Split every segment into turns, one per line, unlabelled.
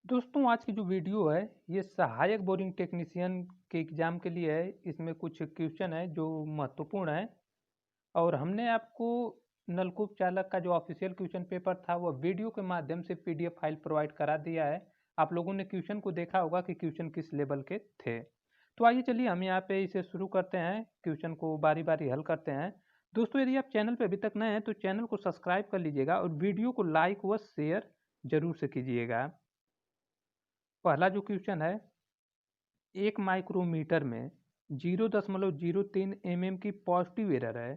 दोस्तों आज की जो वीडियो है ये सहायक बोरिंग टेक्नीशियन के एग्ज़ाम के लिए है। इसमें कुछ क्वेश्चन है जो महत्वपूर्ण है और हमने आपको नलकूप चालक का जो ऑफिशियल क्वेश्चन पेपर था वो वीडियो के माध्यम से पीडीएफ फाइल प्रोवाइड करा दिया है। आप लोगों ने क्वेश्चन को देखा होगा कि क्वेश्चन किस लेवल के थे। तो आइए चलिए हम यहाँ पे इसे शुरू करते हैं, क्वेश्चन को बारी बारी हल करते हैं। दोस्तों यदि आप चैनल पे अभी तक नए हैं तो चैनल को सब्सक्राइब कर लीजिएगा और वीडियो को लाइक व शेयर जरूर से कीजिएगा। पहला जो क्वेश्चन है, एक माइक्रोमीटर में 0.03 एमएम की पॉजिटिव एरर है।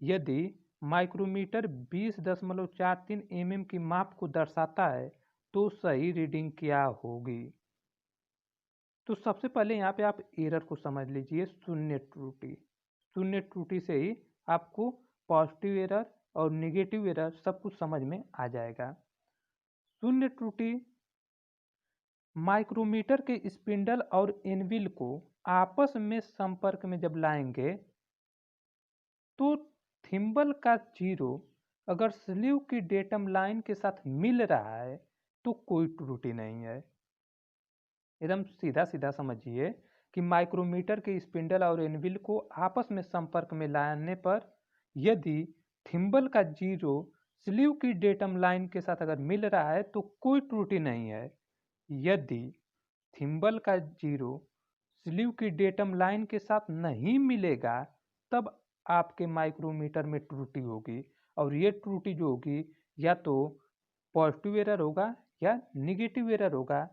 यदि माइक्रोमीटर 20.43 एमएम की माप को दर्शाता है तो सही रीडिंग क्या होगी? तो सबसे पहले यहाँ पे आप एरर को समझ लीजिए, शून्य त्रुटि। शून्य त्रुटि से ही आपको पॉजिटिव एरर और निगेटिव एरर सब कुछ समझ में आ जाएगा। शून्य त्रुटि माइक्रोमीटर के स्पिंडल और एनविल को आपस में संपर्क में जब लाएंगे तो थिम्बल का जीरो अगर स्लीव की डेटम लाइन के साथ मिल रहा है तो कोई त्रुटि नहीं है। एकदम सीधा सीधा समझिए कि माइक्रोमीटर के स्पिंडल और एनविल को आपस में संपर्क में लाने पर यदि थिम्बल का जीरो स्लीव की डेटम लाइन के साथ अगर मिल रहा है तो कोई त्रुटि नहीं है। यदि थिम्बल का जीरो स्लीव की डेटम लाइन के साथ नहीं मिलेगा तब आपके माइक्रोमीटर में त्रुटि होगी और ये त्रुटि जो होगी या तो पॉजिटिव एरर होगा या निगेटिव एरर होगा।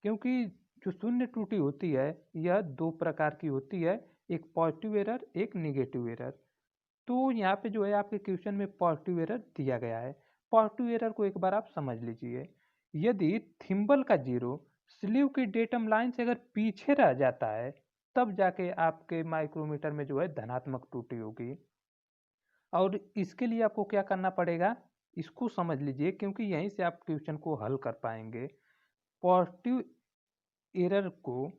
क्योंकि जो शून्य त्रुटि होती है यह दो प्रकार की होती है, एक पॉजिटिव एरर एक निगेटिव एरर। तो यहाँ पे जो है आपके क्वेश्चन में पॉजिटिव एरर दिया गया है। पॉजिटिव एरर को एक बार आप समझ लीजिए, यदि थिम्बल का जीरो स्लीव की डेटम लाइन से अगर पीछे रह जाता है तब जाके आपके माइक्रोमीटर में जो है धनात्मक त्रुटि होगी। और इसके लिए आपको क्या करना पड़ेगा इसको समझ लीजिए, क्योंकि यहीं से आप क्वेश्चन को हल कर पाएंगे। पॉजिटिव एरर को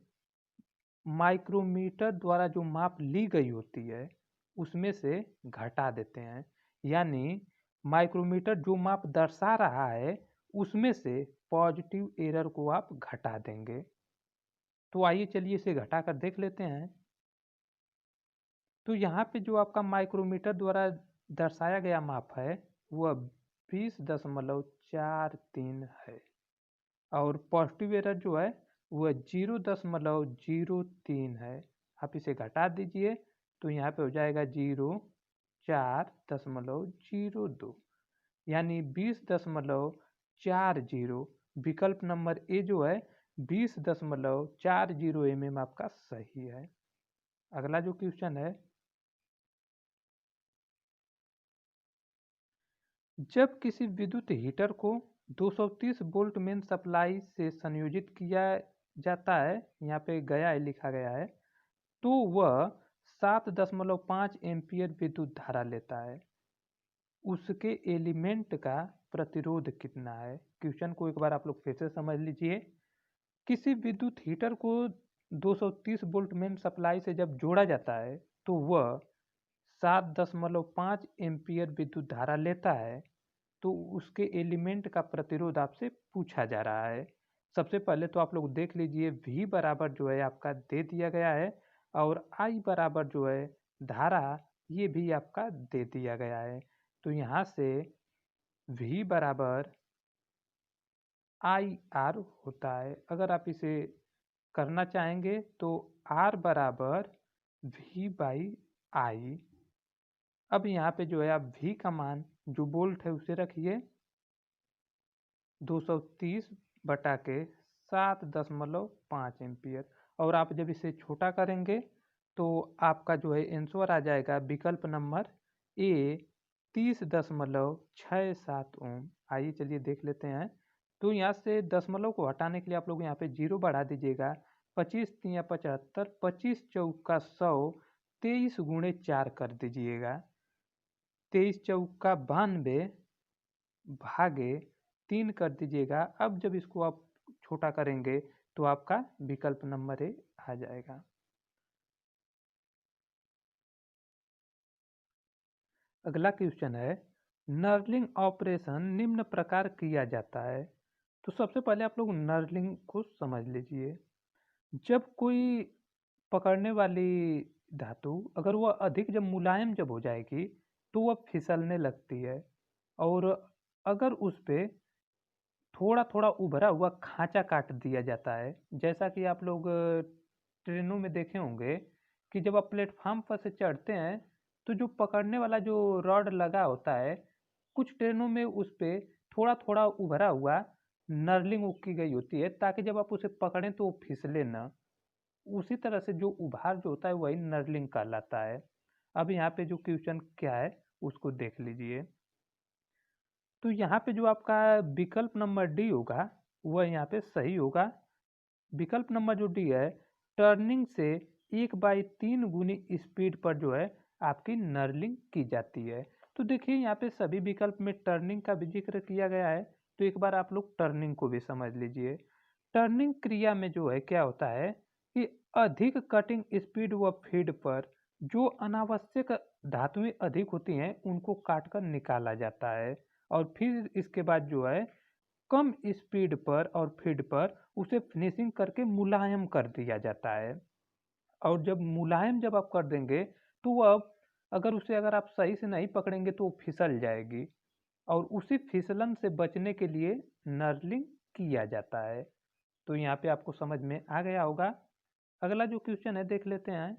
माइक्रोमीटर द्वारा जो माप ली गई होती है उसमें से घटा देते हैं, यानी माइक्रोमीटर जो माप दर्शा रहा है उसमें से पॉजिटिव एरर को आप घटा देंगे। तो आइए चलिए इसे घटा कर देख लेते हैं। तो यहाँ पे जो आपका माइक्रोमीटर द्वारा दर्शाया गया माप है वह 20.43 है और पॉजिटिव एरर जो है वह 0.03 है। आप इसे घटा दीजिए तो यहाँ पे हो जाएगा 04.02, यानी 20.40। विकल्प नंबर ए जो है 20.40 एमएम आपका सही है। अगला जो क्वेश्चन है, जब किसी विद्युत हीटर को 230 वोल्ट मेन सप्लाई से संयोजित किया जाता है, यहाँ पे गया है लिखा गया है, तो वह 7.5 एम्पियर विद्युत धारा लेता है। उसके एलिमेंट का प्रतिरोध कितना है? क्वेश्चन को एक बार आप लोग फिर से समझ लीजिए। किसी विद्युत हीटर को 230 वोल्ट मेन सप्लाई से जब जोड़ा जाता है तो वह 7.5 एम्पियर विद्युत धारा लेता है। तो उसके एलिमेंट का प्रतिरोध आपसे पूछा जा रहा है। सबसे पहले तो आप लोग देख लीजिए, V बराबर जो है आपका दे दिया गया है और I बराबर जो है धारा ये भी आपका दे दिया गया है। तो यहाँ से V बराबर IR होता है। अगर आप इसे करना चाहेंगे तो R बराबर V बाई आई। अब यहाँ पे जो है आप V का मान जो वोल्ट है उसे रखिए 230 बटा के 7.5 एम्पियर, और आप जब इसे छोटा करेंगे तो आपका जो है आंसर आ जाएगा विकल्प नंबर ए 30.67 ओम। आइए चलिए देख लेते हैं। तो यहाँ से दशमलव को हटाने के लिए आप लोग यहाँ पे जीरो बढ़ा दीजिएगा। 25 तिया 75, 25 चौका 100, 23 गुणे 4 कर दीजिएगा। 23 चौका 92 भागे 3 कर दीजिएगा। अब जब इसको आप छोटा करेंगे तो आपका विकल्प नंबर ए आ जाएगा। अगला क्वेश्चन है, नर्लिंग ऑपरेशन निम्न प्रकार किया जाता है। तो सबसे पहले आप लोग नर्लिंग को समझ लीजिए। जब कोई पकड़ने वाली धातु अगर वह अधिक जब मुलायम जब हो जाएगी तो वह फिसलने लगती है। और अगर उस पे थोड़ा-थोड़ा उभरा हुआ खाँचा काट दिया जाता है, जैसा कि आप लोग ट्रेनों में देखे होंगे कि जब आप प्लेटफ़ॉर्म पर से चढ़ते हैं, तो जो पकड़ने वाला जो रॉड लगा होता है, कुछ ट्रेनों में उस पे थोड़ा-थोड़ा उभरा हुआ नर्लिंग वो की गई होती है, ताकि जब आप उसे पकड़ें तो वो फिसले ना। उसी तरह से जो उभार जो होता है वही नर्लिंग कहलाता है। अब यहाँ पे जो क्वेश्चन क्या है, उसको देख लीजिए। तो यहाँ पे जो आपका विकल्प नंबर डी होगा, वह यहाँ पे सही होगा। विकल्प नंबर जो डी है, टर्निंग से 1/3 गुनी स्पीड पर जो है आपकी नर्लिंग की जाती है। तो देखिए यहाँ पे सभी विकल्प में टर्निंग का भी जिक्र किया गया है, तो एक बार आप लोग टर्निंग को भी समझ लीजिए। टर्निंग क्रिया में जो है क्या होता है कि अधिक कटिंग स्पीड व फीड पर जो अनावश्यक धातुएं अधिक होती हैं उनको काटकर निकाला जाता है। और फिर इसके बाद जो है कम स्पीड पर और फीड पर उसे फिनिशिंग करके मुलायम कर दिया जाता है। और जब मुलायम जब आप कर देंगे तो वह अगर आप सही से नहीं पकड़ेंगे तो वो फिसल जाएगी। और उसी फिसलन से बचने के लिए नर्लिंग किया जाता है। तो यहाँ पे आपको समझ में आ गया होगा। अगला जो क्वेश्चन है देख लेते हैं।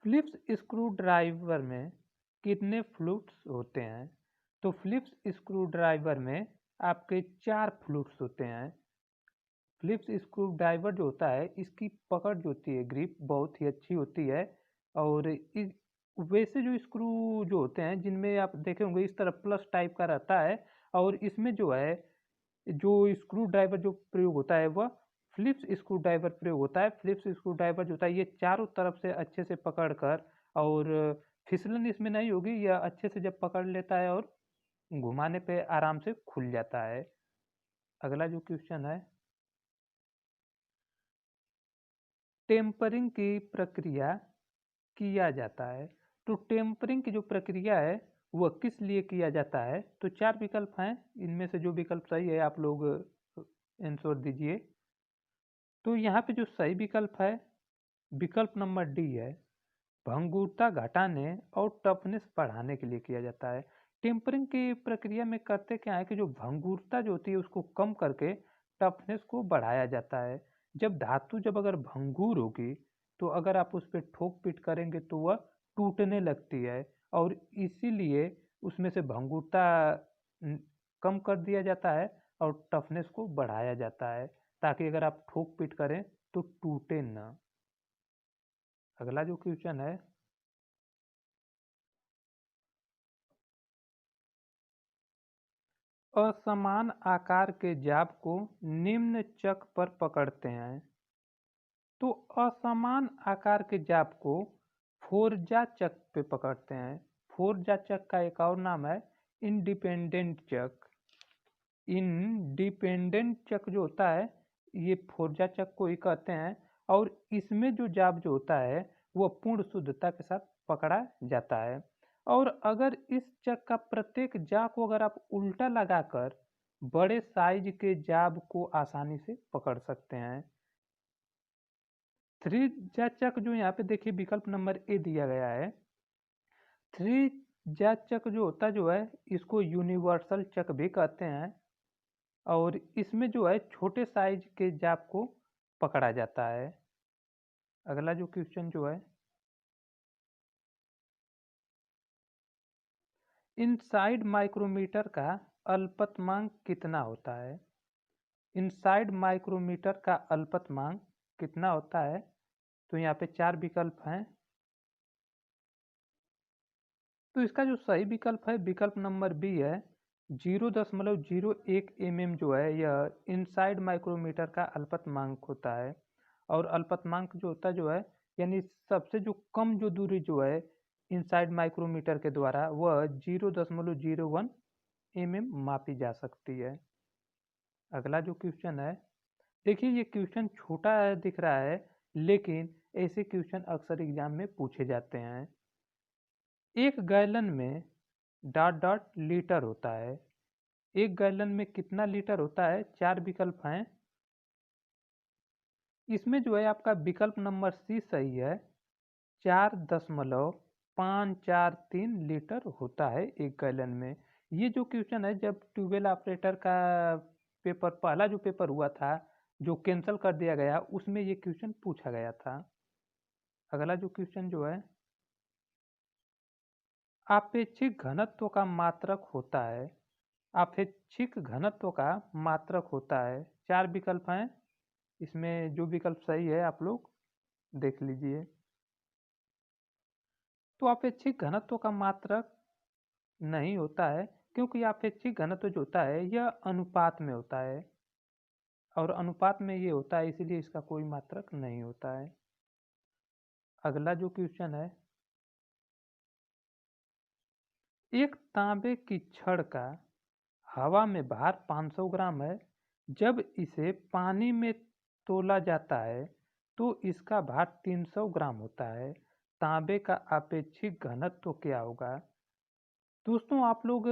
फिलिप्स स्क्रू ड्राइवर में कितने फ्लूट्स होते हैं? तो फिलिप्स स्क्रू ड्राइवर में आपके 4 फ्लूट्स होते हैं। फिलिप्स स्क्रू ड्राइवर जो होता है इसकी पकड़ जो होती है ग्रिप बहुत ही अच्छी होती है। और वैसे जो स्क्रू जो होते हैं जिनमें आप देखे होंगे इस तरह प्लस टाइप का रहता है। और इसमें जो है जो स्क्रू ड्राइवर जो प्रयोग होता है वह फिलिप्स स्क्रू ड्राइवर प्रयोग होता है। फिलिप्स स्क्रू ड्राइवर जो होता है ये चारों तरफ से अच्छे से पकड़ कर और फिसलन इसमें नहीं होगी, यह अच्छे से जब पकड़ लेता है और घुमाने पे आराम से खुल जाता है। अगला जो क्वेश्चन है, टेम्परिंग की प्रक्रिया किया जाता है। तो टेम्परिंग की जो प्रक्रिया है वह किस लिए किया जाता है? तो 4 विकल्प हैं, इनमें से जो विकल्प सही है आप लोग आंसर दीजिए। तो यहाँ पे जो सही विकल्प है विकल्प नंबर डी है, भंगुरता घटाने और टफनेस बढ़ाने के लिए किया जाता है। टेम्परिंग की प्रक्रिया में करते क्या है कि जो भंगुरता जो होती है उसको कम करके टफनेस को बढ़ाया जाता है। जब धातु जब अगर भंगुर होगी तो अगर आप उस पर ठोक पीट करेंगे तो वह टूटने लगती है। और इसीलिए उसमें से भंगुरता न, कम कर दिया जाता है और टफनेस को बढ़ाया जाता है, ताकि अगर आप ठोक पीट करें तो टूटे ना। अगला जो क्वेश्चन है, असमान आकार के जाप को निम्न चक पर पकड़ते हैं। तो असमान आकार के जाप को फोरजा चक पे पकड़ते हैं। फोरजा चक का एक और नाम है इंडिपेंडेंट चक। इंडिपेंडेंट चक जो होता है ये फोरजा चक को ही कहते हैं। और इसमें जो जाप जो होता है वह पूर्ण शुद्धता के साथ पकड़ा जाता है। और अगर इस चक का प्रत्येक जा को अगर आप उल्टा लगाकर बड़े साइज के जाब को आसानी से पकड़ सकते हैं। थ्री जा चक जो यहाँ पे देखिए विकल्प नंबर ए दिया गया है। थ्री जा चक जो होता जो है इसको यूनिवर्सल चक भी कहते हैं। और इसमें जो है छोटे साइज के जाप को पकड़ा जाता है। अगला जो क्वेश्चन जो है, इनसाइड माइक्रोमीटर का अल्पतमांक कितना होता है? इनसाइड माइक्रोमीटर का अल्पतमांक कितना होता है? तो यहाँ पे 4 विकल्प हैं। तो इसका जो सही विकल्प है विकल्प नंबर बी है, 0.01 mm जो है यह इनसाइड माइक्रोमीटर का अल्पतमांक होता है। और अल्पतमांक जो होता जो है यानी सबसे जो कम जो दूरी जो है इनसाइड माइक्रोमीटर के द्वारा वह 0.01 mm मापी जा सकती है। अगला जो क्वेश्चन है, देखिए ये क्वेश्चन छोटा दिख रहा है लेकिन ऐसे क्वेश्चन अक्सर एग्जाम में पूछे जाते हैं। एक गैलन में डॉट डॉट लीटर होता है। 1 गैलन में कितना लीटर होता है? 4 विकल्प हैं। इसमें जो है आपका विकल्प नंबर सी सही है। 4.543 लीटर होता है 1 गैलन में। ये जो क्वेश्चन है, जब ट्यूबवेल ऑपरेटर का पेपर, पहला जो पेपर हुआ था जो कैंसिल कर दिया गया, उसमें ये क्वेश्चन पूछा गया था। अगला जो क्वेश्चन जो है, आपेक्षिक घनत्व का मात्रक होता है। आपेक्षिक घनत्व का मात्रक होता है। 4 विकल्प हैं। इसमें जो विकल्प सही है आप लोग देख लीजिए। तो आपेक्षिक घनत्व का मात्रक नहीं होता है, क्योंकि आपेक्षिक घनत्व जो होता है यह अनुपात में होता है, और अनुपात में ये होता है, इसीलिए इसका कोई मात्रक नहीं होता है। अगला जो क्वेश्चन है, एक तांबे की छड़ का हवा में भार 500 ग्राम है। जब इसे पानी में तोला जाता है तो इसका भार 300 ग्राम होता है। तांबे का आपेक्षिक घनत्व क्या होगा? दोस्तों, आप लोग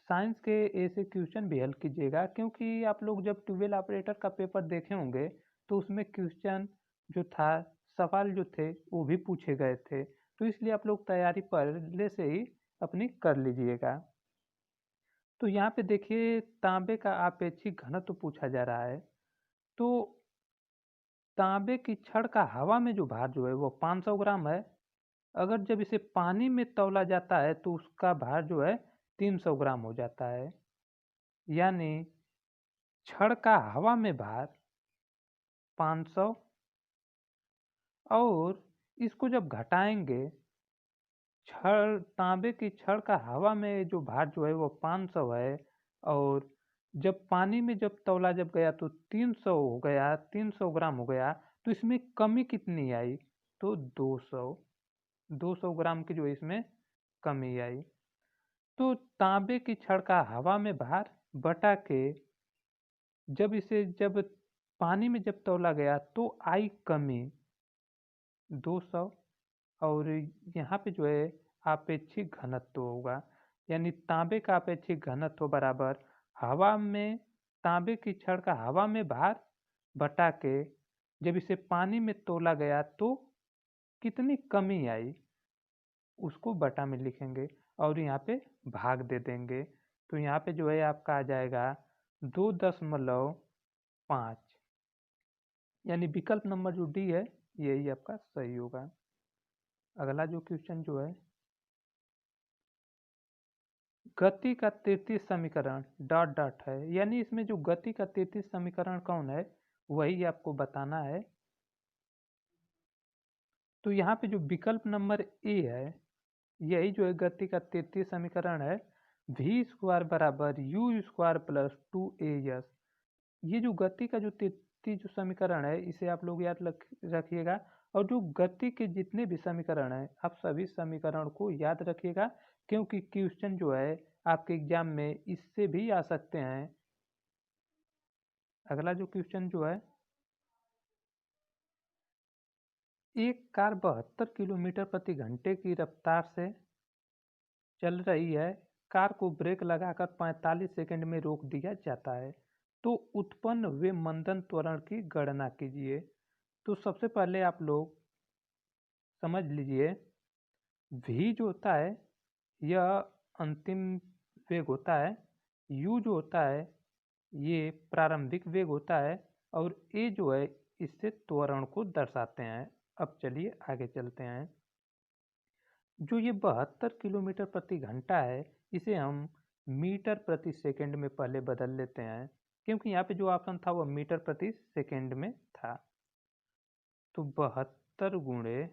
साइंस के ऐसे क्वेश्चन भी हल कीजिएगा, क्योंकि आप लोग जब ट्यूबवेल ऑपरेटर का पेपर देखे होंगे तो उसमें क्वेश्चन जो था, सवाल जो थे वो भी पूछे गए थे। तो इसलिए आप लोग तैयारी पहले से ही अपनी कर लीजिएगा। तो यहाँ पे देखिए, तांबे का आपेक्षिक घनत्व पूछा जा रहा है। तो तांबे की छड़ का हवा में जो भार जो है वो 500 ग्राम है। अगर जब इसे पानी में तौला जाता है तो उसका भार जो है 300 ग्राम हो जाता है। यानी छड़ का हवा में भार 500, और इसको जब घटाएंगे, छड़, तांबे की छड़ का हवा में जो भार जो है वो 500 है, और जब पानी में जब तौला जब गया तो 300 हो गया, 300 ग्राम हो गया। तो इसमें कमी कितनी आई? तो 200 ग्राम की जो है इसमें कमी आई। तो तांबे की छड़ का हवा में भार बटा के जब पानी में जब तौला गया तो आई कमी 200, और यहाँ पे जो है आपेक्षिक घनत्व होगा। यानी तांबे का आपेक्षिक घनत्व बराबर हवा में, तांबे की छड़ का हवा में भार बटा के जब इसे पानी में तोला गया तो कितनी कमी आई, उसको बटा में लिखेंगे और यहाँ पे भाग दे देंगे। तो यहाँ पे जो है आपका आ जाएगा 2.5। यानी विकल्प नंबर जो डी है यही आपका सही होगा। अगला जो क्वेश्चन जो है, गति का तृतीय समीकरण डॉट डॉट है। यानी इसमें जो गति का तृतीय समीकरण कौन है वही आपको बताना है। तो यहाँ पे जो विकल्प नंबर ए है, यही जो है गति का तृतीय समीकरण है। वी स्क्वायर बराबर यू स्क्वायर प्लस 2 AS। ये जो गति का जो तृतीय जो समीकरण है, इसे आप लोग याद रखिएगा। और जो गति के जितने भी समीकरण हैं, आप सभी समीकरण को याद रखिएगा, क्योंकि क्वेश्चन जो है आपके एग्जाम में इससे भी आ सकते हैं। अगला जो क्वेश्चन जो है, एक कार 72 किलोमीटर प्रति घंटे की रफ्तार से चल रही है। कार को ब्रेक लगाकर 45 सेकंड में रोक दिया जाता है। तो उत्पन्न हुए मंदन त्वरण की गणना कीजिए। तो सबसे पहले आप लोग समझ लीजिए, v जो होता है यह अंतिम वेग होता है, u जो होता है ये प्रारंभिक वेग होता है, और a जो है इससे त्वरण को दर्शाते हैं। अब चलिए आगे चलते हैं। जो ये 72 किलोमीटर प्रति घंटा है, इसे हम मीटर प्रति सेकंड में पहले बदल लेते हैं, क्योंकि यहाँ पे जो ऑप्शन था वो मीटर प्रति सेकंड में था। तो 72 गुणे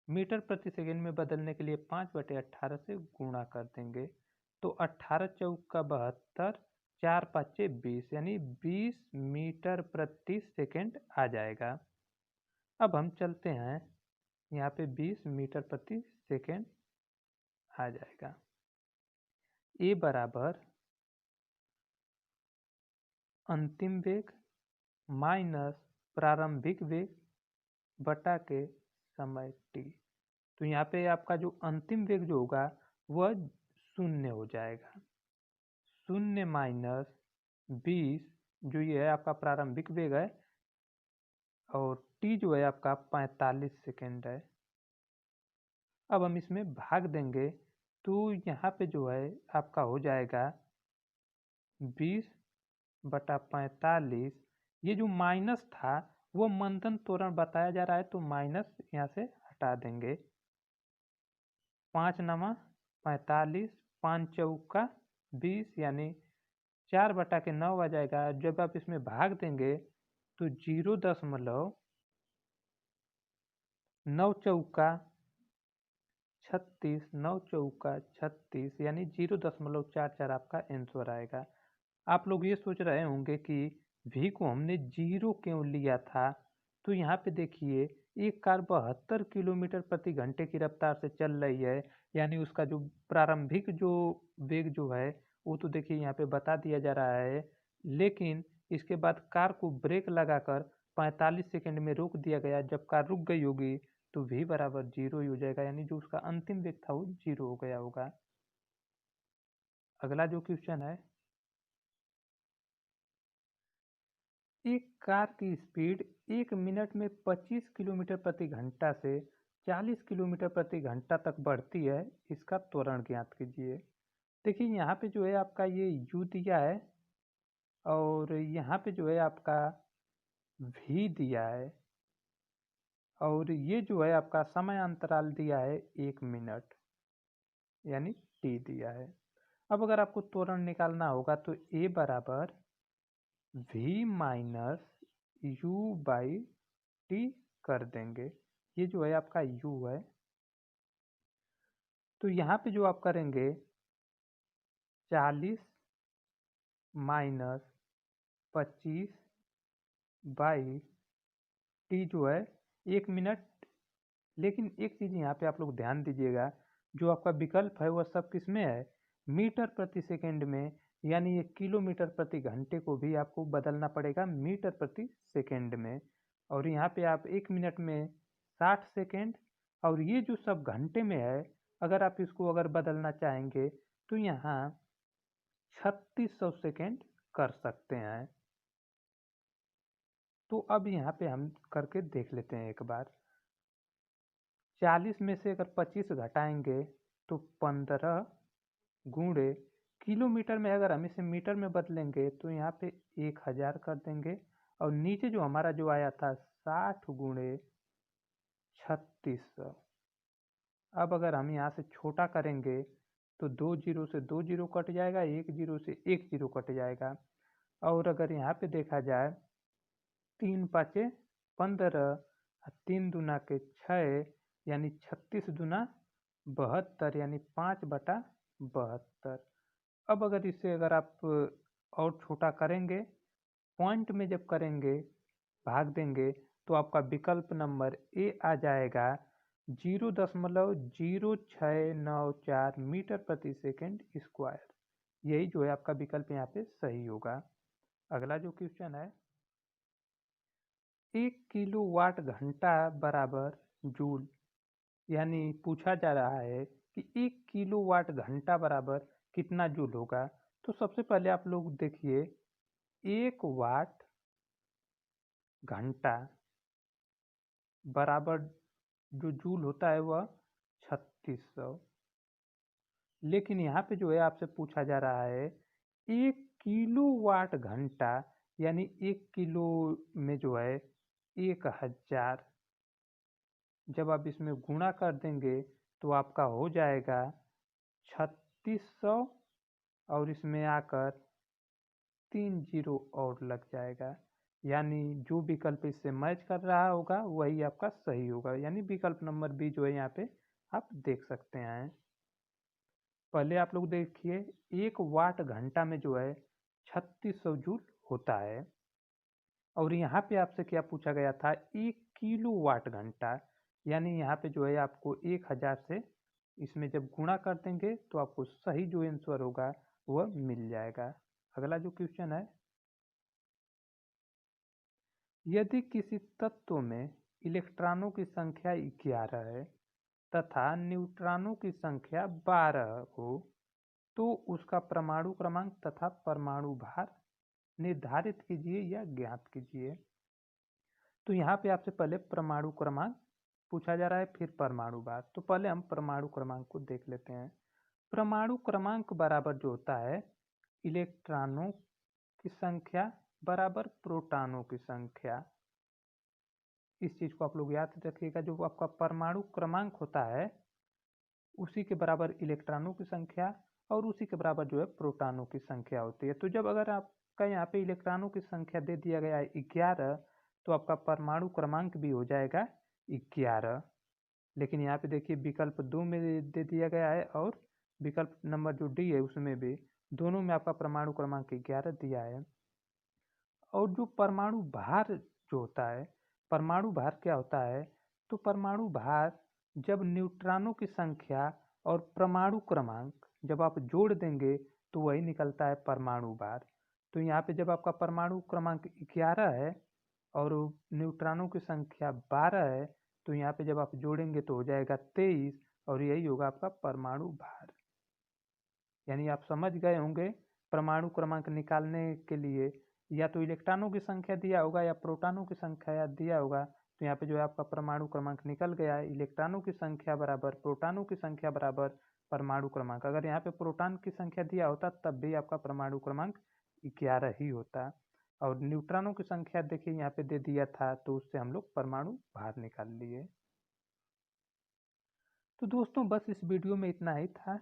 मीटर प्रति सेकंड में बदलने के लिए 5/18 से गुणा कर देंगे। तो 18 चौक का 72, 4 5 20, यानी 20 मीटर प्रति सेकंड आ जाएगा। अब हम चलते हैं, यहाँ पे 20 मीटर प्रति सेकंड आ जाएगा। ए बराबर अंतिम वेग माइनस प्रारंभिक वेग बटा के समय t। तो यहाँ पे आपका जो अंतिम वेग जो होगा वह 0 हो जाएगा। 0 माइनस 20 जो ये है आपका प्रारंभिक वेग है, और टी जो है आपका 45 सेकेंड है। अब हम इसमें भाग देंगे तो यहाँ पे जो है आपका हो जाएगा 20/45। ये जो माइनस था वो मंथन त्वरण बताया जा रहा है, तो माइनस यहाँ से हटा देंगे। 5 नमा 45, 5 चौका 20 यानी 4/9 आ जाएगा। जब आप इसमें भाग देंगे तो 0.9 चौका 36, 9 चौका 36 यानी 0.44 आपका आंसर आएगा। आप लोग ये सोच रहे होंगे कि v को हमने 0 क्यों लिया था। तो यहाँ पे देखिए एक कार 72 किलोमीटर प्रति घंटे की रफ्तार से चल रही है, यानी उसका जो प्रारंभिक जो वेग जो है वो तो देखिए यहाँ पे बता दिया जा रहा है, लेकिन इसके बाद कार को ब्रेक लगाकर 45 सेकंड में रोक दिया गया। जब कार रुक गई होगी तो v बराबर 0 ही हो जाएगा, यानी जो उसका अंतिम वेग था वो 0 हो गया होगा। अगला जो क्वेश्चन है, एक कार की स्पीड 1 मिनट में 25 किलोमीटर प्रति घंटा से 40 किलोमीटर प्रति घंटा तक बढ़ती है, इसका त्वरण ज्ञात कीजिए। देखिए यहाँ पे जो है आपका ये u दिया है, और यहाँ पे जो है आपका v दिया है, और ये जो है आपका समय अंतराल दिया है 1 मिनट यानी t दिया है। अब अगर आपको त्वरण निकालना होगा तो a बराबर v minus you by T कर देंगे। ये जो है आपका u है, तो यहाँ पे जो आप करेंगे 40 माइनस 25 बाई टी जो है 1 मिनट। लेकिन एक चीज़ यहाँ पे आप लोग ध्यान दीजिएगा, जो आपका विकल्प है वह सब किस में है, मीटर प्रति सेकंड में, यानी ये किलोमीटर प्रति घंटे को भी आपको बदलना पड़ेगा मीटर प्रति सेकंड में। और यहाँ पे आप 1 मिनट में 60 सेकंड, और ये जो सब घंटे में है, अगर आप इसको अगर बदलना चाहेंगे तो यहाँ 3600 सेकंड कर सकते हैं। तो अब यहाँ पे हम करके देख लेते हैं एक बार। 40 में से अगर 25 घटाएंगे तो 15 गुणे किलोमीटर में, अगर हम इसे मीटर में बदलेंगे तो यहाँ पे 1000 कर देंगे, और नीचे जो हमारा जो आया था 60 गुणे 3600। अब अगर हम यहाँ से छोटा करेंगे तो 2 जीरो से 2 जीरो कट जाएगा, 1 जीरो से 1 जीरो कट जाएगा। और अगर यहाँ पे देखा जाए 3 पाँचे 15, 3 दूना के 6 यानी 36 दूना 72 यानी 5/72। अब अगर इसे अगर आप और छोटा करेंगे, पॉइंट में जब करेंगे भाग देंगे तो आपका विकल्प नंबर ए आ जाएगा 0.0694 मीटर प्रति सेकंड स्क्वायर। यही जो है आपका विकल्प यहाँ पे सही होगा। अगला जो क्वेश्चन है, 1 किलोवाट घंटा बराबर जूल, यानी पूछा जा रहा है कि 1 किलोवाट घंटा बराबर कितना जूल होगा। तो सबसे पहले आप लोग देखिए 1 वाट घंटा बराबर जो जूल होता है वह 3600। लेकिन यहाँ पे जो है आपसे पूछा जा रहा है 1 किलोवाट घंटा, यानी 1 किलो में जो है 1000। जब आप इसमें गुणा कर देंगे तो आपका हो जाएगा 3600, और इसमें आकर 3 जीरो और लग जाएगा, यानी जो विकल्प इससे मैच कर रहा होगा वही आपका सही होगा, यानी विकल्प नंबर बी जो है यहाँ पे आप देख सकते हैं। पहले आप लोग देखिए 1 वाट घंटा में जो है 3600 जूल होता है, और यहाँ पे आपसे क्या पूछा गया था 1 किलो वाट घंटा, यानी यहाँ पे जो है आपको 1000 से इसमें जब गुणा कर देंगे तो आपको सही जो आंसर होगा वह मिल जाएगा। अगला जो क्वेश्चन है, यदि किसी तत्व में इलेक्ट्रॉनों की संख्या 11 है तथा न्यूट्रॉनों की संख्या 12 हो, तो उसका परमाणु क्रमांक तथा परमाणु भार निर्धारित कीजिए या ज्ञात कीजिए। तो यहाँ पे आपसे पहले परमाणु क्रमांक पूछा जा रहा है, फिर परमाणु भार। तो पहले हम परमाणु क्रमांक को देख लेते हैं। परमाणु क्रमांक बराबर जो होता है इलेक्ट्रॉनों की संख्या बराबर प्रोटॉनों की संख्या। इस चीज को आप लोग याद रखिएगा, जो आपका परमाणु क्रमांक होता है उसी के बराबर इलेक्ट्रॉनों की संख्या और उसी के बराबर जो है प्रोटॉनों की संख्या होती है। तो जब अगर आपका यहाँ पे इलेक्ट्रॉनों की संख्या दे दिया गया है 11, तो आपका परमाणु क्रमांक भी हो जाएगा 11। लेकिन यहाँ पे देखिए विकल्प 2 में दे दिया गया है और विकल्प नंबर जो डी है उसमें भी, दोनों में आपका परमाणु क्रमांक 11 दिया है। और जो परमाणु भार जो होता है, परमाणु भार क्या होता है, तो परमाणु भार जब न्यूट्रॉनों की संख्या और परमाणु क्रमांक जब आप जोड़ देंगे तो वही निकलता है परमाणु भार। तो यहाँ पे जब आपका परमाणु क्रमांक 11 है और न्यूट्रॉनों की संख्या 12 है, तो यहाँ पे जब आप जोड़ेंगे तो हो जाएगा 23 और यही होगा आपका परमाणु भार। यानी आप समझ गए होंगे परमाणु क्रमांक निकालने के लिए या तो इलेक्ट्रॉनों की संख्या दिया होगा या प्रोटॉनों की संख्या दिया होगा। तो यहाँ पे जो है आपका परमाणु क्रमांक निकल गया है, इलेक्ट्रॉनों की संख्या बराबर प्रोटॉनों की संख्या बराबर परमाणु क्रमांक। अगर यहाँ पे प्रोटॉन की संख्या दिया होता तब भी आपका परमाणु क्रमांक 11 ही होता, और न्यूट्रॉनों की संख्या देखिए यहाँ पे दे दिया था तो उससे हम लोग परमाणु भार निकाल लिए। तो दोस्तों बस इस वीडियो में इतना ही था।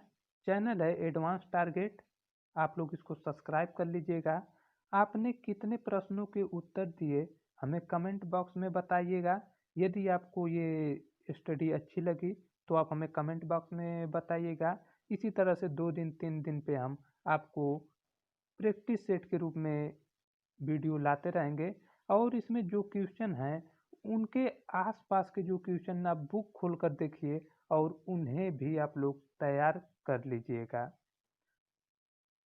चैनल है एडवांस टारगेट, आप लोग इसको सब्सक्राइब कर लीजिएगा। आपने कितने प्रश्नों के उत्तर दिए हमें कमेंट बॉक्स में बताइएगा। यदि आपको ये स्टडी अच्छी लगी तो आप हमें कमेंट बॉक्स में बताइएगा। इसी तरह से 2 दिन 3 दिन पे हम आपको प्रैक्टिस सेट के रूप में वीडियो लाते रहेंगे। और इसमें जो क्वेश्चन हैं उनके आसपास के जो क्वेश्चन आप बुक खोल कर देखिए और उन्हें भी आप लोग तैयार कर लीजिएगा।